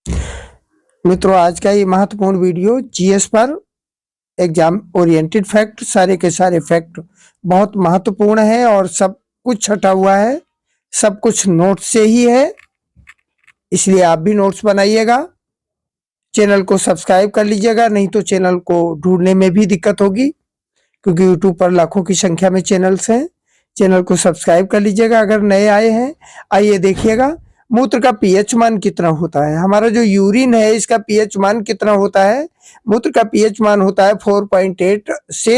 मित्रों, आज का ये महत्वपूर्ण वीडियो जीएस पर एग्जाम ओरिएंटेड फैक्ट, सारे के सारे फैक्ट बहुत महत्वपूर्ण है और सब कुछ छटा हुआ है, सब कुछ नोट से ही है, इसलिए आप भी नोट्स बनाइएगा। चैनल को सब्सक्राइब कर लीजिएगा, नहीं तो चैनल को ढूंढने में भी दिक्कत होगी, क्योंकि यूट्यूब पर लाखों की संख्या में चैनल्स हैं। चैनल को सब्सक्राइब कर लीजिएगा अगर नए आए हैं। आइए देखिएगा, मूत्र का पीएच मान कितना होता है। हमारा जो यूरिन है इसका पीएच मान कितना होता है। मूत्र का पीएच मान होता है 4.8 से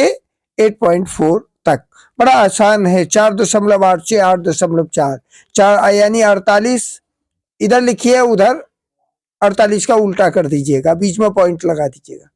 8.4 तक। बड़ा आसान है, 4.8 से 8.4, चार यानी 48। इधर लिखिए, उधर 48 का उल्टा कर दीजिएगा, बीच में पॉइंट लगा दीजिएगा।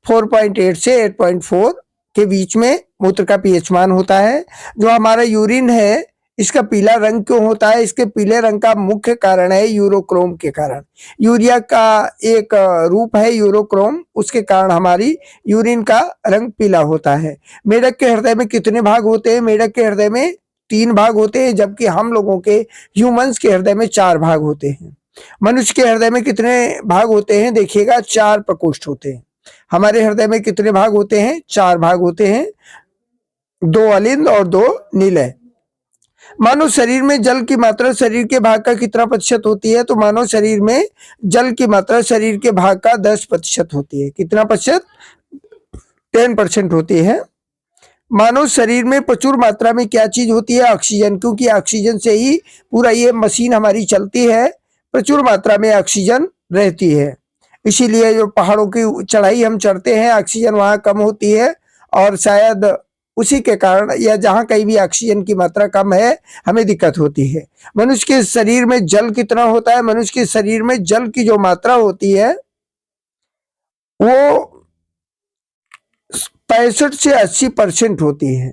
4.8 से 8.4 के बीच में मूत्र का पीएच मान होता है। जो हमारा यूरिन है इसका पीला रंग क्यों होता है? इसके पीले रंग का मुख्य कारण है यूरोक्रोम के कारण। यूरिया का एक रूप है यूरोक्रोम, उसके कारण हमारी यूरिन का रंग पीला होता है। मेढक के हृदय में कितने भाग होते हैं? मेढक के हृदय में 3 भाग होते हैं, जबकि हम लोगों के ह्यूमंस के हृदय में 4 भाग होते हैं। मनुष्य के हृदय में कितने भाग होते हैं? देखिएगा, 4 प्रकोष्ठ होते हैं। हमारे हृदय में कितने भाग होते हैं? 4 भाग होते हैं, 2 अलिंद और 2 नीलय। मानव शरीर में जल की मात्रा शरीर के भाग का कितना प्रतिशत होती है? तो मानव शरीर में जल की मात्रा शरीर के भाग का 10% होती है। कितना प्रतिशत? 10% होती है। मानव शरीर में प्रचुर मात्रा में क्या चीज होती है? ऑक्सीजन, क्योंकि ऑक्सीजन से ही पूरा ये मशीन हमारी चलती है। प्रचुर मात्रा में ऑक्सीजन रहती है, इसीलिए जो पहाड़ों की चढ़ाई हम चढ़ते हैं ऑक्सीजन वहां कम होती है, और शायद उसी के कारण या जहां कहीं भी ऑक्सीजन की मात्रा कम है हमें दिक्कत होती है। मनुष्य के शरीर में जल कितना होता है? मनुष्य के शरीर में जल की जो मात्रा होती है वो 65 से 80% होती है,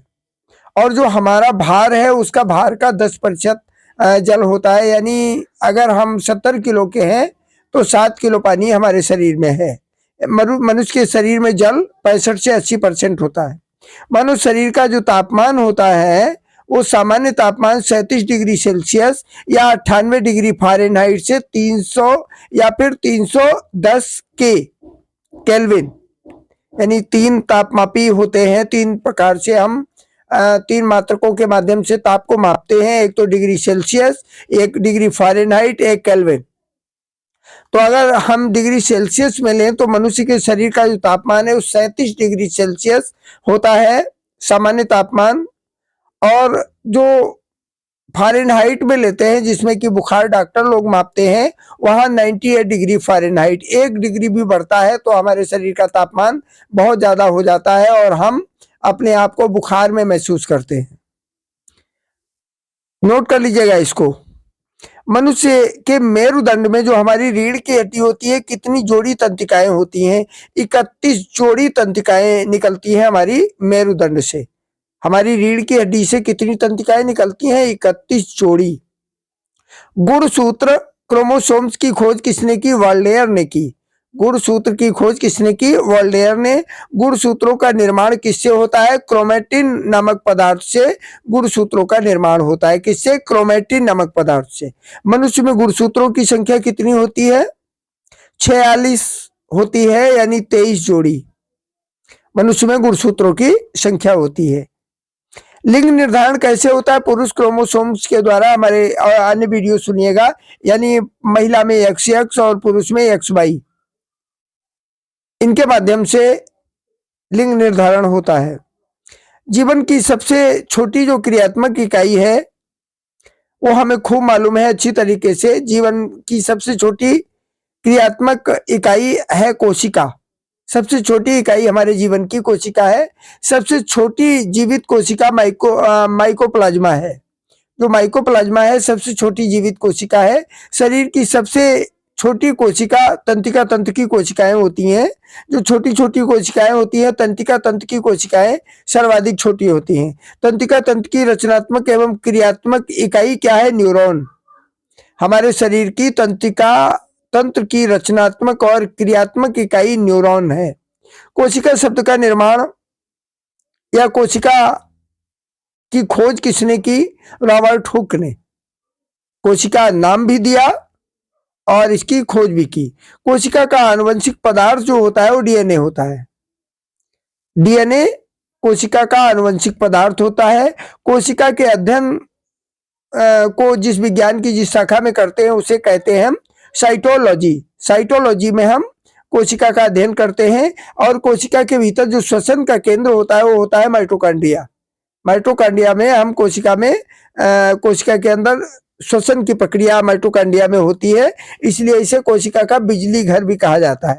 और जो हमारा भार है उसका भार का 10% जल होता है। यानी अगर हम 70 किलो के हैं तो 7 किलो पानी हमारे शरीर में है। मनुष्य के शरीर में जल 65 से 80% होता है। मानव शरीर का जो तापमान होता है वो सामान्य तापमान 37 डिग्री सेल्सियस या 98 डिग्री फ़ारेनहाइट से 300 या फिर 310 के केल्विन, यानी 3 तापमापी होते हैं। 3 प्रकार से हम 3 मात्रकों के माध्यम से ताप को मापते हैं, एक तो डिग्री सेल्सियस, एक डिग्री फ़ारेनहाइट, एक केल्विन। तो अगर हम डिग्री सेल्सियस में लें तो मनुष्य के शरीर का जो तापमान है वो 37 डिग्री सेल्सियस होता है सामान्य तापमान, और जो फ़ारेनहाइट में लेते हैं जिसमें कि बुखार डॉक्टर लोग मापते हैं वहां 98 डिग्री फ़ारेनहाइट। 1 डिग्री भी बढ़ता है तो हमारे शरीर का तापमान बहुत ज्यादा हो जाता है और हम अपने आप को बुखार में महसूस करते हैं। नोट कर लीजिएगा इसको। मनुष्य के मेरुदंड में जो हमारी रीढ़ की हड्डी होती है कितनी जोड़ी तंत्रिकाएं होती हैं? 31 जोड़ी तंत्रिकाएं निकलती हैं हमारी मेरुदंड से। हमारी रीढ़ की हड्डी से कितनी तंत्रिकाएं निकलती हैं? 31 जोड़ी। गुणसूत्र क्रोमोसोम्स की खोज किसने की? वर्लेयर ने की। गुणसूत्र की खोज किसने की? वर्लेयर ने। गुणसूत्रों का निर्माण किससे होता है? क्रोमेटिन नामक पदार्थ से गुणसूत्रों का निर्माण होता है। किससे? क्रोमेटिन नामक पदार्थ से। मनुष्य में गुणसूत्रों की संख्या कितनी होती है? 46 होती है, यानी 23 जोड़ी मनुष्य में गुणसूत्रों की संख्या होती है। लिंग निर्धारण कैसे होता है? पुरुष क्रोमोसोम्स के द्वारा। हमारे अन्य वीडियो सुनिएगा, यानी महिला में XX और पुरुष में XY, इनके माध्यम से लिंग निर्धारण होता है। जीवन की सबसे छोटी जो क्रियात्मक इकाई है वो हमें खूब मालूम है अच्छी तरीके से। जीवन की सबसे छोटी क्रियात्मक इकाई है कोशिका। सबसे छोटी इकाई हमारे जीवन की कोशिका है। सबसे छोटी जीवित कोशिका माइकोप्लाज्मा है। जो माइकोप्लाज्मा है सबसे छोटी जीवित कोशिका है। शरीर की सबसे छोटी कोशिका तंत्रिका तंत्र की कोशिकाएं होती हैं। जो छोटी छोटी कोशिकाएं होती हैं तंत्रिका तंत्र की कोशिकाएं सर्वाधिक छोटी होती हैं। तंत्रिका तंत्र की रचनात्मक एवं क्रियात्मक इकाई क्या है? न्यूरॉन। हमारे शरीर की तंत्रिका तंत्र की रचनात्मक और क्रियात्मक इकाई न्यूरॉन है। कोशिका शब्द का निर्माण या कोशिका की खोज किसने की? रॉबर्ट हुक ने। कोशिका नाम भी दिया और इसकी खोज भी की। कोशिका का आनुवंशिक पदार्थ जो होता है वो डीएनए होता है। डीएनए कोशिका का आनुवंशिक पदार्थ होता है। कोशिका के अध्ययन को जिस विज्ञान की जिस शाखा में करते हैं उसे कहते हैं हम साइटोलॉजी। साइटोलॉजी में हम कोशिका का अध्ययन करते हैं और कोशिका के भीतर जो श्वसन का केंद्र होता है वो होता है माइटोकॉन्ड्रिया। माइटोकॉन्ड्रिया में हम कोशिका के अंदर श्वसन की प्रक्रिया माइटोकॉन्ड्रिया में होती है, इसलिए इसे कोशिका का बिजली घर भी कहा जाता है।